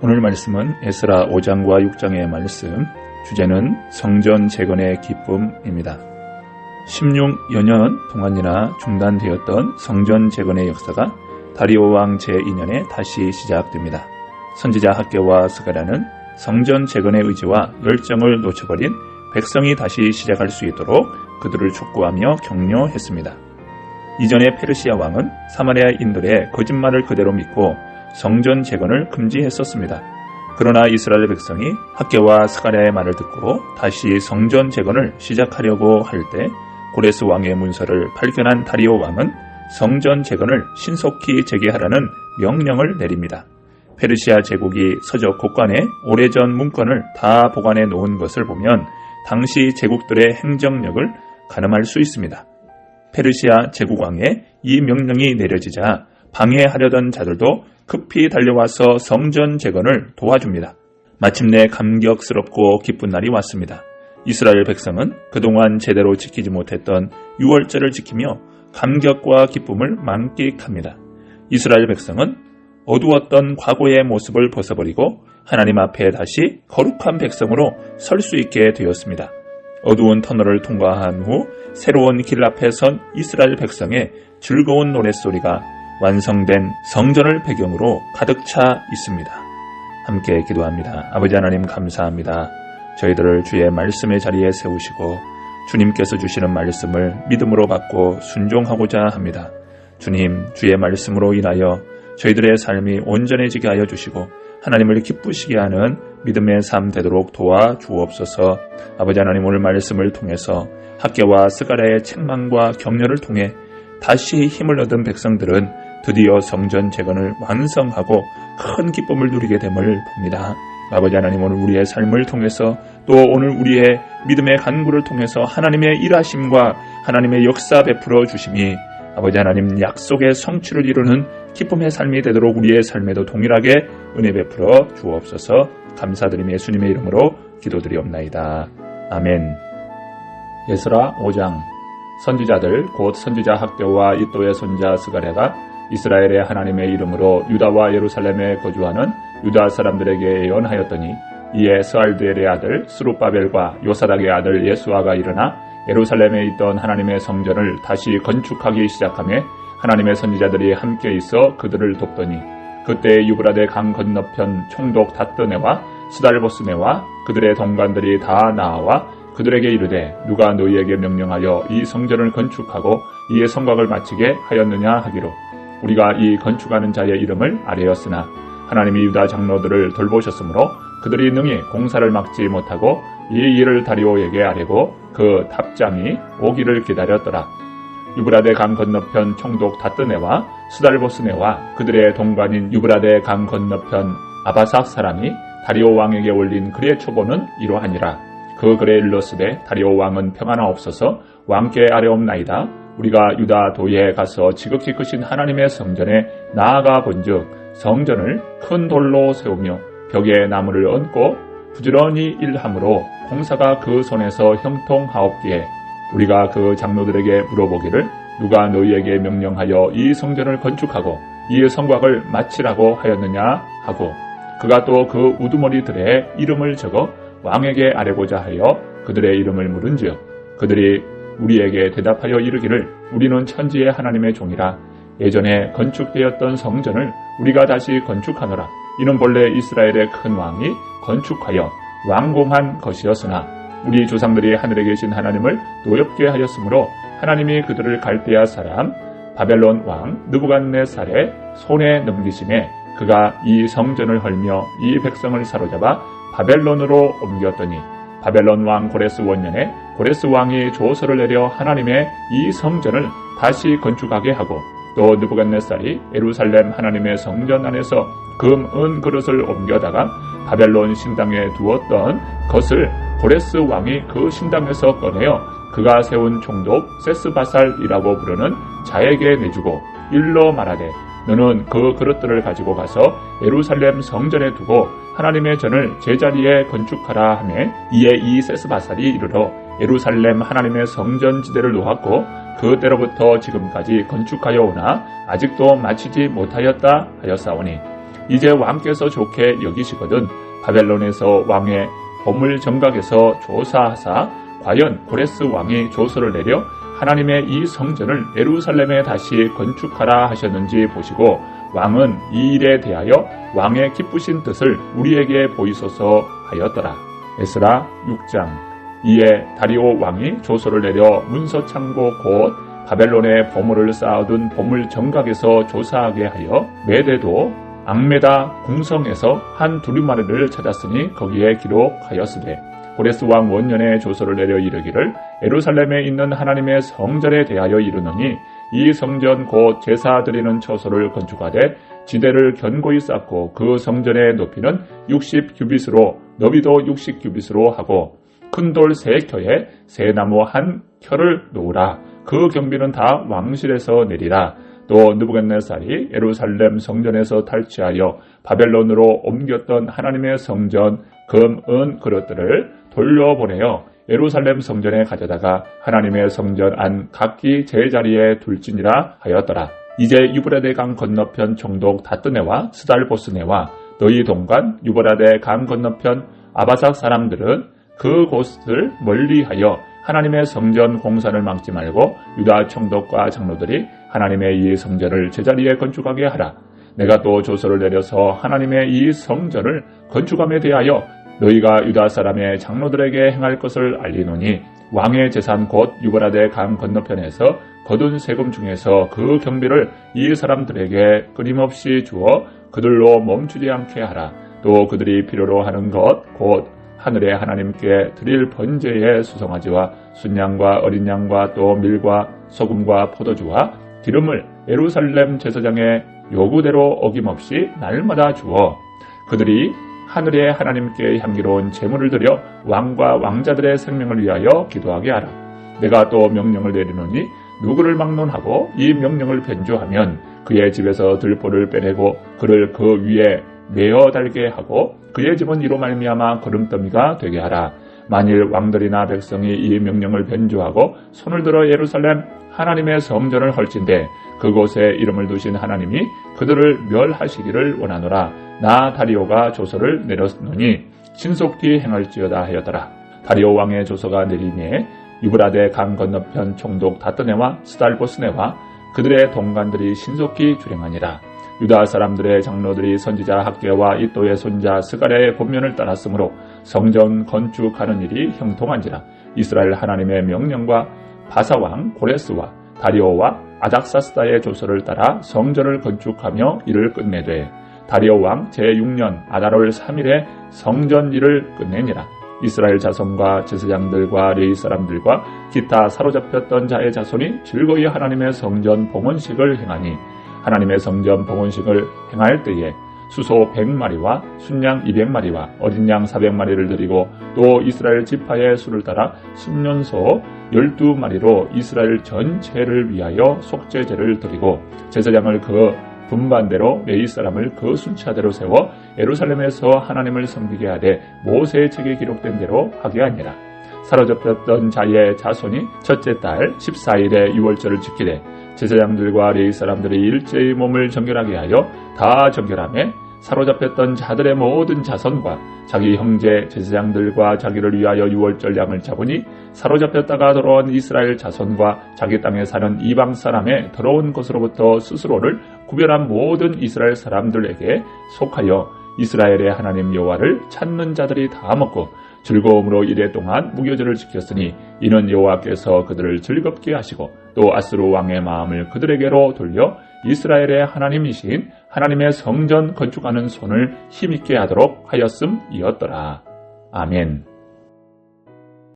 오늘 말씀은 에스라 5장과 6장의 말씀, 주제는 성전 재건의 기쁨입니다. 16여 년 동안이나 중단되었던 성전 재건의 역사가 다리오 왕 제2년에 다시 시작됩니다. 선지자 학개와 스가랴는 성전 재건의 의지와 열정을 놓쳐버린 백성이 다시 시작할 수 있도록 그들을 촉구하며 격려했습니다. 이전에 페르시아 왕은 사마리아인들의 거짓말을 그대로 믿고 성전 재건을 금지했었습니다. 그러나 이스라엘 백성이 학개와 스가랴의 말을 듣고 다시 성전 재건을 시작하려고 할 때 고레스 왕의 문서를 발견한 다리오 왕은 성전 재건을 신속히 재개하라는 명령을 내립니다. 페르시아 제국이 서적 곳간에 오래전 문건을 다 보관해 놓은 것을 보면 당시 제국들의 행정력을 가늠할 수 있습니다. 페르시아 제국왕의 이 명령이 내려지자 방해하려던 자들도 급히 달려와서 성전 재건을 도와줍니다. 마침내 감격스럽고 기쁜 날이 왔습니다. 이스라엘 백성은 그동안 제대로 지키지 못했던 유월절을 지키며 감격과 기쁨을 만끽합니다. 이스라엘 백성은 어두웠던 과거의 모습을 벗어버리고 하나님 앞에 다시 거룩한 백성으로 설 수 있게 되었습니다. 어두운 터널을 통과한 후 새로운 길 앞에 선 이스라엘 백성의 즐거운 노랫소리가 완성된 성전을 배경으로 가득 차 있습니다. 함께 기도합니다. 아버지 하나님 감사합니다. 저희들을 주의 말씀의 자리에 세우시고 주님께서 주시는 말씀을 믿음으로 받고 순종하고자 합니다. 주님, 주의 말씀으로 인하여 저희들의 삶이 온전해지게 하여 주시고 하나님을 기쁘시게 하는 믿음의 삶 되도록 도와주옵소서. 아버지 하나님, 오늘 말씀을 통해서 학개와 스가랴의 책망과 격려를 통해 다시 힘을 얻은 백성들은 드디어 성전 재건을 완성하고 큰 기쁨을 누리게 됨을 봅니다. 아버지 하나님, 오늘 우리의 삶을 통해서 또 오늘 우리의 믿음의 간구를 통해서 하나님의 일하심과 하나님의 역사 베풀어 주심이 아버지 하나님 약속의 성취를 이루는 기쁨의 삶이 되도록 우리의 삶에도 동일하게 은혜 베풀어 주옵소서. 감사드리며 예수님의 이름으로 기도드리옵나이다. 아멘. 에스라 5장. 선지자들 곧 선지자 학개와 이도의 손자 스가랴가 이스라엘의 하나님의 이름으로 유다와 예루살렘에 거주하는 유다 사람들에게 예언하였더니 이에 스알드엘의 아들 스룹바벨과 요사닥의 아들 예수아가 일어나 예루살렘에 있던 하나님의 성전을 다시 건축하기 시작하며 하나님의 선지자들이 함께 있어 그들을 돕더니 그때 유브라데 강 건너편 총독 다뜨네와 스달보스네와 그들의 동관들이 다 나와 그들에게 이르되 누가 너희에게 명령하여 이 성전을 건축하고 이의 성곽을 마치게 하였느냐 하기로 우리가 이 건축하는 자의 이름을 아뢰었으나 하나님이 유다 장로들을 돌보셨으므로 그들이 능히 공사를 막지 못하고 이 일을 다리오에게 아뢰고 그 답장이 오기를 기다렸더라. 유브라데 강 건너편 총독 다뜨네와 스달보스네와 그들의 동관인 유브라데 강 건너편 아바삭 사람이 다리오 왕에게 올린 글의 초보는 이러하니라. 그 글에 일렀으되 다리오 왕은 평안하 없어서 왕께 아뢰옵나이다. 우리가 유다 도에 가서 지극히 크신 하나님의 성전에 나아가 본즉 성전을 큰 돌로 세우며 벽에 나무를 얹고 부지런히 일함으로 공사가 그 손에서 형통하옵기에 우리가 그 장로들에게 물어보기를 누가 너희에게 명령하여 이 성전을 건축하고 이 성곽을 마치라고 하였느냐 하고 그가 또 그 우두머리들의 이름을 적어 왕에게 아뢰고자 하여 그들의 이름을 물은즉 그들이 우리에게 대답하여 이르기를 우리는 천지의 하나님의 종이라 예전에 건축되었던 성전을 우리가 다시 건축하노라. 이는 본래 이스라엘의 큰 왕이 건축하여 완공한 것이었으나 우리 조상들이 하늘에 계신 하나님을 노엽게 하였으므로 하나님이 그들을 갈대아 사람 바벨론 왕 느부갓네살의 손에 넘기심에 그가 이 성전을 헐며 이 백성을 사로잡아 바벨론으로 옮겼더니 바벨론 왕 고레스 원년에 고레스 왕이 조서를 내려 하나님의 이 성전을 다시 건축하게 하고 또 느부갓네살이 예루살렘 하나님의 성전 안에서 금, 은 그릇을 옮겨다가 바벨론 신당에 두었던 것을 고레스 왕이 그 신당에서 꺼내어 그가 세운 총독 세스바살이라고 부르는 자에게 내주고 일러 말하되 너는 그 그릇들을 가지고 가서 예루살렘 성전에 두고 하나님의 전을 제자리에 건축하라 하매 이에 이 세스바살이 이르러 예루살렘 하나님의 성전지대를 놓았고 그때로부터 지금까지 건축하여 오나 아직도 마치지 못하였다 하였사오니 이제 왕께서 좋게 여기시거든 바벨론에서 왕의 보물 정각에서 조사하사 과연 고레스 왕이 조서를 내려 하나님의 이 성전을 예루살렘에 다시 건축하라 하셨는지 보시고 왕은 이 일에 대하여 왕의 기쁘신 뜻을 우리에게 보이소서 하였더라. 에스라 6장. 이에 다리오 왕이 조서를 내려 문서창고 곧 바벨론의 보물을 쌓아둔 보물 정각에서 조사하게 하여 메대도 앙메다 궁성에서 한 두루마리를 찾았으니 거기에 기록하였으되 고레스 왕 원년에 조서를 내려 이르기를 예루살렘에 있는 하나님의 성전에 대하여 이르노니 이 성전 곧 제사 드리는 처소를 건축하되 지대를 견고히 쌓고 그 성전의 높이는 60규빗으로 너비도 60규빗으로 하고 큰 돌 3켜에 새 나무 1켜를 놓으라. 그 경비는 다 왕실에서 내리라. 또 느부갓네살이 예루살렘 성전에서 탈취하여 바벨론으로 옮겼던 하나님의 성전 금, 은 그릇들을 돌려보내어 예루살렘 성전에 가져다가 하나님의 성전 안 각기 제자리에 둘지니라 하였더라. 이제 유브라데 강 건너편 총독 다뜨네와 스달보스네와 너희 동관 유브라데 강 건너편 아바삭 사람들은 그곳을 멀리하여 하나님의 성전 공사를 막지 말고 유다 총독과 장로들이 하나님의 이 성전을 제자리에 건축하게 하라. 내가 또 조서를 내려서 하나님의 이 성전을 건축함에 대하여 너희가 유다 사람의 장로들에게 행할 것을 알리노니 왕의 재산 곧 유브라데 강 건너편에서 거둔 세금 중에서 그 경비를 이 사람들에게 끊임없이 주어 그들로 멈추지 않게 하라. 또 그들이 필요로 하는 것 곧 하늘의 하나님께 드릴 번제의 수송아지와 순양과 어린 양과 또 밀과 소금과 포도주와 기름을 예루살렘 제사장의 요구대로 어김없이 날마다 주어 그들이 하늘의 하나님께 향기로운 제물을 드려 왕과 왕자들의 생명을 위하여 기도하게 하라. 내가 또 명령을 내리노니 누구를 막론하고 이 명령을 변조하면 그의 집에서 들보를 빼내고 그를 그 위에 매어 달게 하고 그의 집은 이로 말미암아 거름더미가 되게 하라. 만일 왕들이나 백성이 이 명령을 변조하고 손을 들어 예루살렘 하나님의 성전을 헐진대 그곳에 이름을 두신 하나님이 그들을 멸하시기를 원하노라. 나 다리오가 조서를 내렸노니 신속히 행할지어다 하였더라. 다리오 왕의 조서가 내리니 유브라데 강 건너편 총독 다뜨네와 스달보스네와 그들의 동관들이 신속히 출행하니라. 유다 사람들의 장로들이 선지자 학개와 이또의 손자 스가랴의 본면을 따랐으므로 성전 건축하는 일이 형통한지라. 이스라엘 하나님의 명령과 바사왕 고레스와 다리오와 아닥사스다의 조서를 따라 성전을 건축하며 일을 끝내되 다리오 왕 제6년 아달월 3일에 성전 일을 끝내니라. 이스라엘 자손과 제사장들과 레위 사람들과 기타 사로잡혔던 자의 자손이 즐거이 하나님의 성전 봉헌식을 행하니 하나님의 성전 봉헌식을 행할 때에 수소 100마리와 순양 200마리와 어린 양 400마리를 드리고 또 이스라엘 지파의 수를 따라 순년소 12마리로 이스라엘 전체를 위하여 속죄제를 드리고 제사장을 그 분반대로 레위 사람을 그 순차대로 세워 예루살렘에서 하나님을 섬기게 하되 모세의 책에 기록된 대로 하게 하니라. 사로잡혔던 자의 자손이 첫째 달 14일에 유월절을 지키되 제사장들과 레위 사람들이 일제히 몸을 정결하게 하여 다 정결하며 사로잡혔던 자들의 모든 자손과 자기 형제 제사장들과 자기를 위하여 유월절 양을 잡으니 사로잡혔다가 돌아온 이스라엘 자손과 자기 땅에 사는 이방 사람의 더러운 것으로부터 스스로를 구별한 모든 이스라엘 사람들에게 속하여 이스라엘의 하나님 여호와를 찾는 자들이 다 먹고 즐거움으로 이래 동안 무교절을 지켰으니 이는 여호와께서 그들을 즐겁게 하시고 또 아스루 왕의 마음을 그들에게로 돌려 이스라엘의 하나님이신 하나님의 성전 건축하는 손을 힘있게 하도록 하였음이었더라. 아멘.